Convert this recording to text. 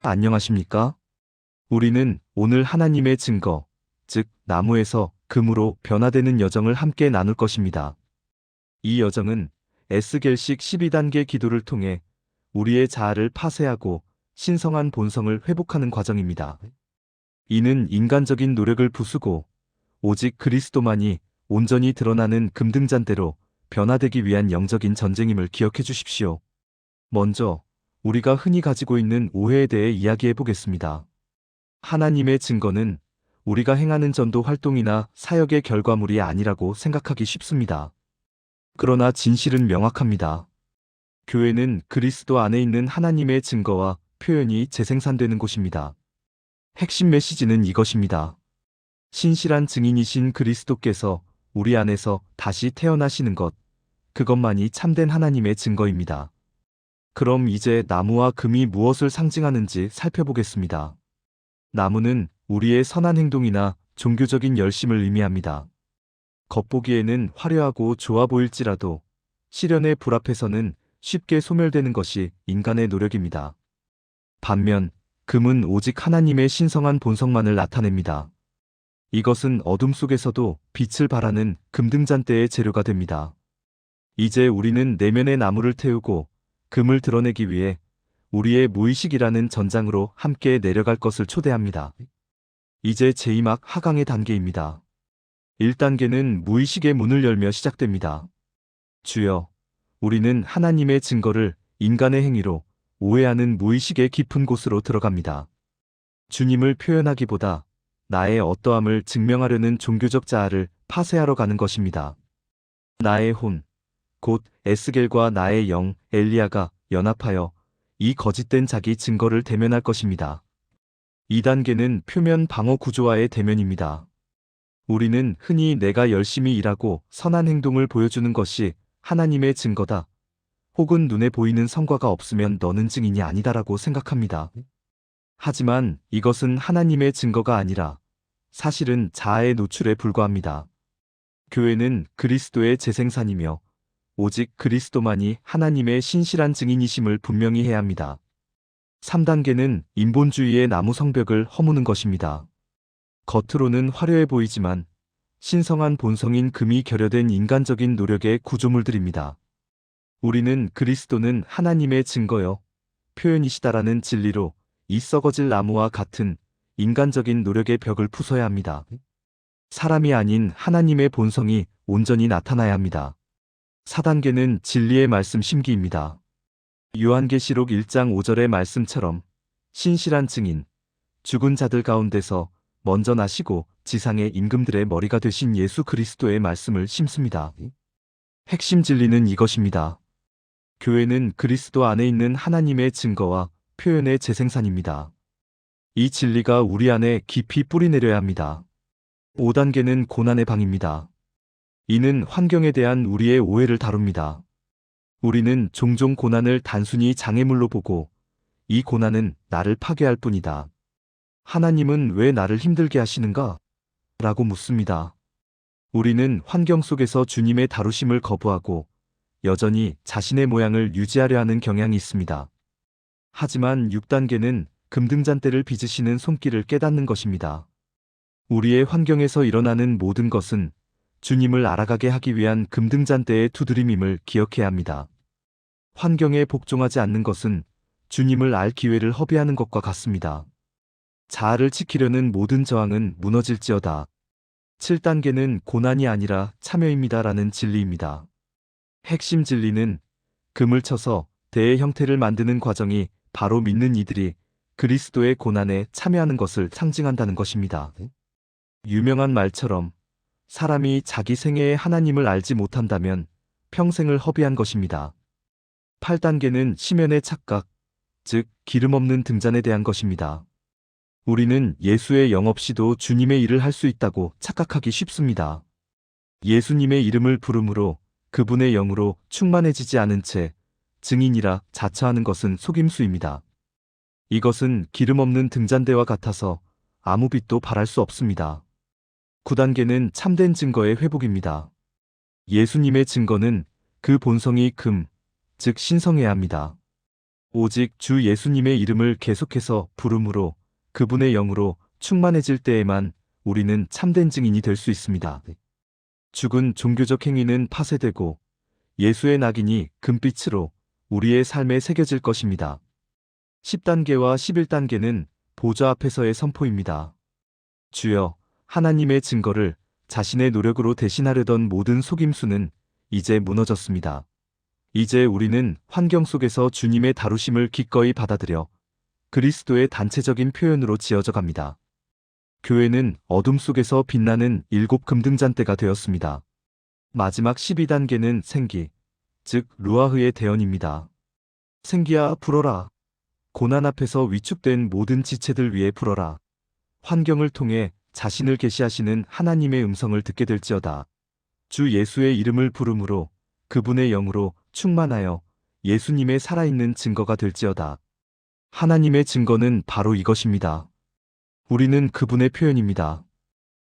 안녕하십니까? 우리는 오늘 하나님의 증거, 즉, 나무에서 금으로 변화되는 여정을 함께 나눌 것입니다. 이 여정은 에스겔식 12단계 기도를 통해 우리의 자아를 파쇄하고 신성한 본성을 회복하는 과정입니다. 이는 인간적인 노력을 부수고 오직 그리스도만이 온전히 드러나는 금등잔대로 변화되기 위한 영적인 전쟁임을 기억해 주십시오. 먼저 우리가 흔히 가지고 있는 오해에 대해 이야기해 보겠습니다. 하나님의 증거는 우리가 행하는 전도 활동이나 사역의 결과물이 아니라고 생각하기 쉽습니다. 그러나 진실은 명확합니다. 교회는 그리스도 안에 있는 하나님의 증거와 표현이 재생산되는 곳입니다. 핵심 메시지는 이것입니다. 신실한 증인이신 그리스도께서 우리 안에서 다시 태어나시는 것, 그것만이 참된 하나님의 증거입니다. 그럼 이제 나무와 금이 무엇을 상징하는지 살펴보겠습니다. 나무는 우리의 선한 행동이나 종교적인 열심을 의미합니다. 겉보기에는 화려하고 좋아 보일지라도 시련의 불 앞에서는 쉽게 소멸되는 것이 인간의 노력입니다. 반면 금은 오직 하나님의 신성한 본성만을 나타냅니다. 이것은 어둠 속에서도 빛을 발하는 금등잔대의 재료가 됩니다. 이제 우리는 내면의 나무를 태우고 금을 드러내기 위해 우리의 무의식이라는 전장으로 함께 내려갈 것을 초대합니다. 이제 제2막 하강의 단계입니다. 1단계는 무의식의 문을 열며 시작됩니다. 주여, 우리는 하나님의 증거를 인간의 행위로 오해하는 무의식의 깊은 곳으로 들어갑니다. 주님을 표현하기보다 나의 어떠함을 증명하려는 종교적 자아를 파쇄하러 가는 것입니다. 나의 혼, 곧 에스겔과 나의 영, 엘리야가 연합하여 이 거짓된 자기 증거를 대면할 것입니다. 2단계는 표면 방어 구조와의 대면입니다. 우리는 흔히 내가 열심히 일하고 선한 행동을 보여주는 것이 하나님의 증거다, 혹은 눈에 보이는 성과가 없으면 너는 증인이 아니다라고 생각합니다. 하지만 이것은 하나님의 증거가 아니라 사실은 자아의 노출에 불과합니다. 교회는 그리스도의 재생산이며 오직 그리스도만이 하나님의 신실한 증인이심을 분명히 해야 합니다. 3단계는 인본주의의 나무 성벽을 허무는 것입니다. 겉으로는 화려해 보이지만 신성한 본성인 금이 결여된 인간적인 노력의 구조물들입니다. 우리는 그리스도는 하나님의 증거여 표현이시다라는 진리로 이 썩어질 나무와 같은 인간적인 노력의 벽을 부숴야 합니다. 사람이 아닌 하나님의 본성이 온전히 나타나야 합니다. 4단계는 진리의 말씀 심기입니다. 요한계시록 1장 5절의 말씀처럼 신실한 증인, 죽은 자들 가운데서 먼저 나시고 지상의 임금들의 머리가 되신 예수 그리스도의 말씀을 심습니다. 핵심 진리는 이것입니다. 교회는 그리스도 안에 있는 하나님의 증거와 표현의 재생산입니다. 이 진리가 우리 안에 깊이 뿌리내려야 합니다. 5단계는 고난의 방입니다. 이는 환경에 대한 우리의 오해를 다룹니다. 우리는 종종 고난을 단순히 장애물로 보고 이 고난은 나를 파괴할 뿐이다, 하나님은 왜 나를 힘들게 하시는가? 라고 묻습니다. 우리는 환경 속에서 주님의 다루심을 거부하고 여전히 자신의 모양을 유지하려 하는 경향이 있습니다. 하지만 6단계는 금등잔대를 빚으시는 손길을 깨닫는 것입니다. 우리의 환경에서 일어나는 모든 것은 주님을 알아가게 하기 위한 금등잔대의 두드림임을 기억해야 합니다. 환경에 복종하지 않는 것은 주님을 알 기회를 허비하는 것과 같습니다. 자아를 지키려는 모든 저항은 무너질지어다. 7단계는 고난이 아니라 참여입니다라는 진리입니다. 핵심 진리는 금을 쳐서 대의 형태를 만드는 과정이 바로 믿는 이들이 그리스도의 고난에 참여하는 것을 상징한다는 것입니다. 유명한 말처럼 사람이 자기 생애에 하나님을 알지 못한다면 평생을 허비한 것입니다. 8단계는 심연의 착각, 즉 기름 없는 등잔에 대한 것입니다. 우리는 예수의 영 없이도 주님의 일을 할 수 있다고 착각하기 쉽습니다. 예수님의 이름을 부름으로 그분의 영으로 충만해지지 않은 채 증인이라 자처하는 것은 속임수입니다. 이것은 기름 없는 등잔대와 같아서 아무 빛도 발할 수 없습니다. 9단계는 참된 증거의 회복입니다. 예수님의 증거는 그 본성이 금, 즉 신성해야 합니다. 오직 주 예수님의 이름을 계속해서 부름으로 그분의 영으로 충만해질 때에만 우리는 참된 증인이 될 수 있습니다. 죽은 종교적 행위는 파쇄되고 예수의 낙인이 금빛으로 우리의 삶에 새겨질 것입니다. 10단계와 11단계는 보좌 앞에서의 선포입니다. 주여, 하나님의 증거를 자신의 노력으로 대신하려던 모든 속임수는 이제 무너졌습니다. 이제 우리는 환경 속에서 주님의 다루심을 기꺼이 받아들여 그리스도의 단체적인 표현으로 지어져 갑니다. 교회는 어둠 속에서 빛나는 7 금등잔대가 되었습니다. 마지막 12단계는 생기, 즉 루아흐의 대언입니다. 생기야 불어라. 고난 앞에서 위축된 모든 지체들 위에 불어라. 환경을 통해 자신을 계시하시는 하나님의 음성을 듣게 될지어다. 주 예수의 이름을 부름으로 그분의 영으로 충만하여 예수님의 살아있는 증거가 될지어다. 하나님의 증거는 바로 이것입니다. 우리는 그분의 표현입니다.